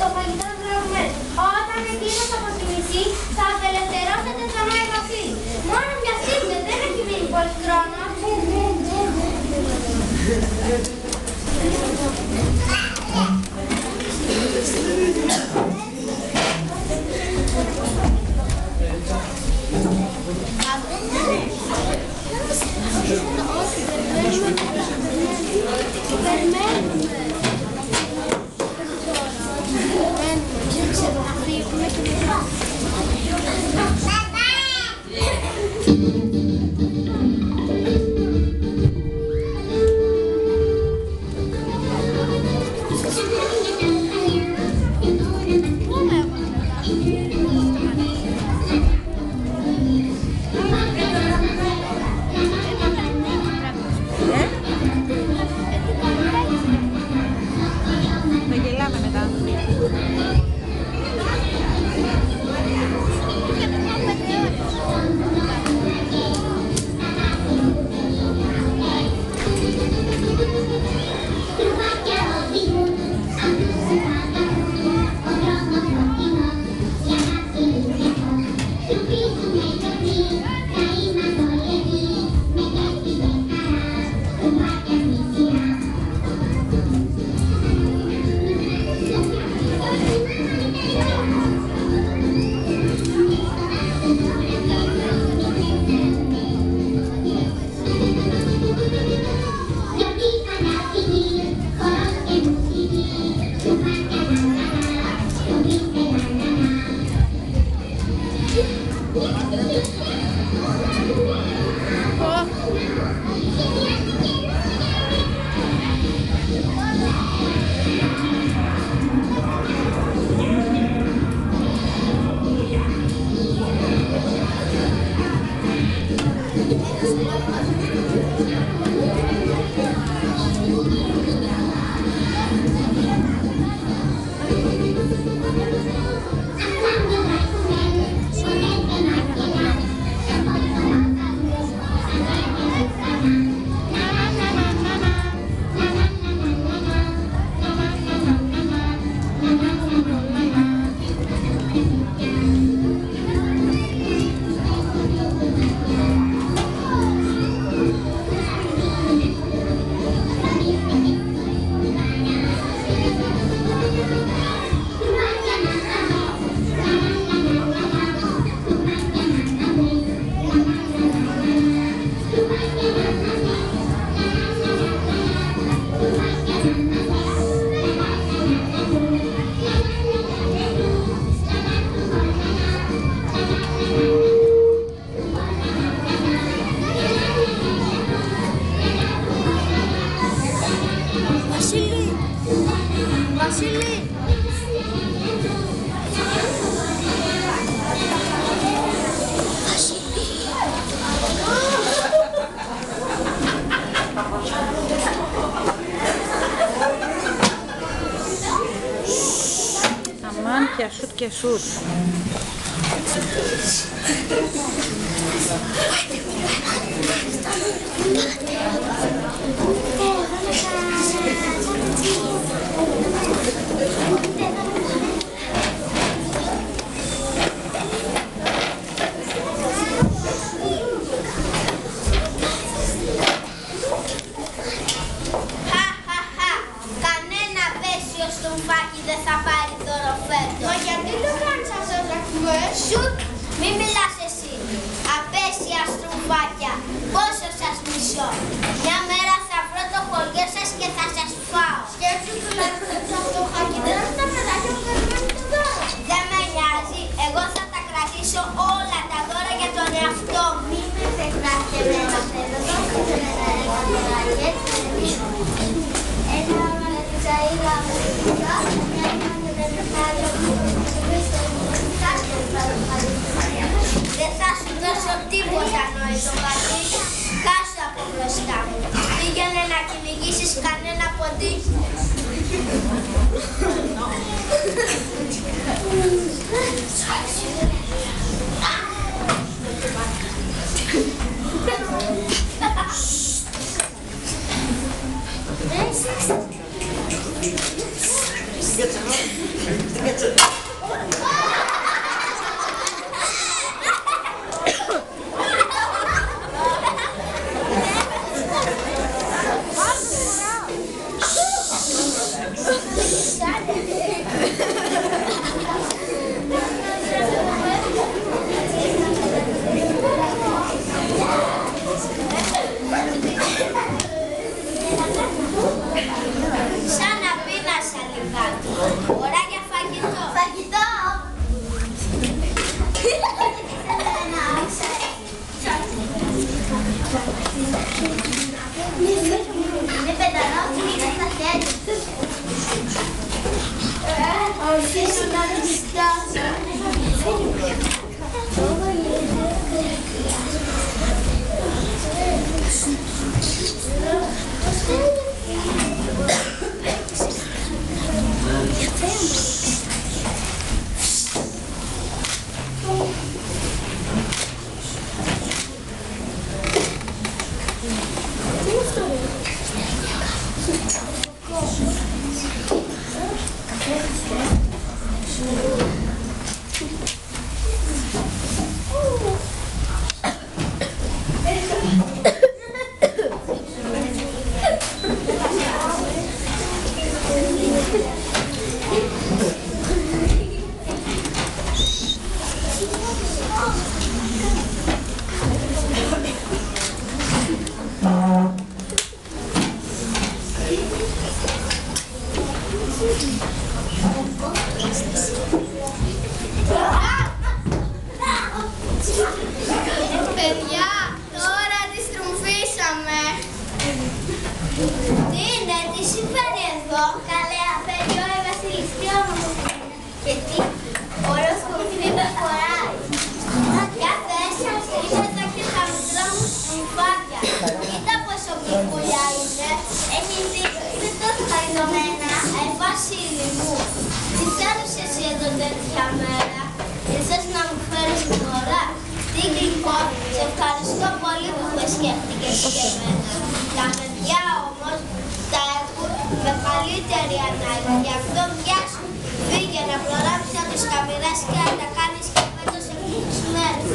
το φαγητό δρομές. Όταν εκείνος αποσυμμηθεί, θα απελευθερώσετε ξανά επαφή. Μόνο βιαστείτε, δεν έχει μείνει πολύ χρόνο. Και σουτ. Κανένα πέσιο στρουφάκι δεν θα πάρει δώρο φέτος. Μα γιατί το κάνεις αυτό, Ζακουέ? Σουτ, μη μιλάς εσύ. Απέσια στρουφάκια, πόσο σας μισώ. Μια μέρα θα βρω το χωριό σας και θα σας φάω. Σκέψου τουλάχιστον το φτωχάκι, δεν είναι τα παιδάκια που περιμένουν το δώρο. Δεν με νοιάζει, εγώ θα τα κρατήσω όλα τα δώρα για τον εαυτό μου. Μη με ξεχνάτε εμένα, θέλω το δεν θα σου δώσω τίποτα, νόητο πατή. Κάσου από μπροστά μου. Πήγαινε να κυνηγήσεις κανένα ποντί. Get some. Είναι πενταρό, είναι στα χέρια. Αφήσω να διστάσω. Παιδιά, τώρα τη στριμφίσαμε. Τι είναι, τι συμβαίνει εδώ? Καλέ, απέριω η Βασίλης, τι όμως είναι? Και τι, όλος κουμπί με φοράει. Για θέσια, είναι και τα μικρά μου στριμφάκια. Κοίτα πόσο μικρούλια είναι. Έχει δίκιο, είναι τόσο χαριτωμένα. Βασίλη μου, τι θέλεις εσύ εδώ τέτοια μέρα? Ήρθες να μου φέρεις τώρα? Τι γλυκό, σε ευχαριστώ πολύ που με σκέφτηκες και εμένα. Τα παιδιά όμως τα έχουν με καλύτερη ανάγκη. Γι' αυτό βιάσου, φύγε να προλάβεις να τους καμπυράς και να τα κάνεις και φέτος εκείνες μέρες.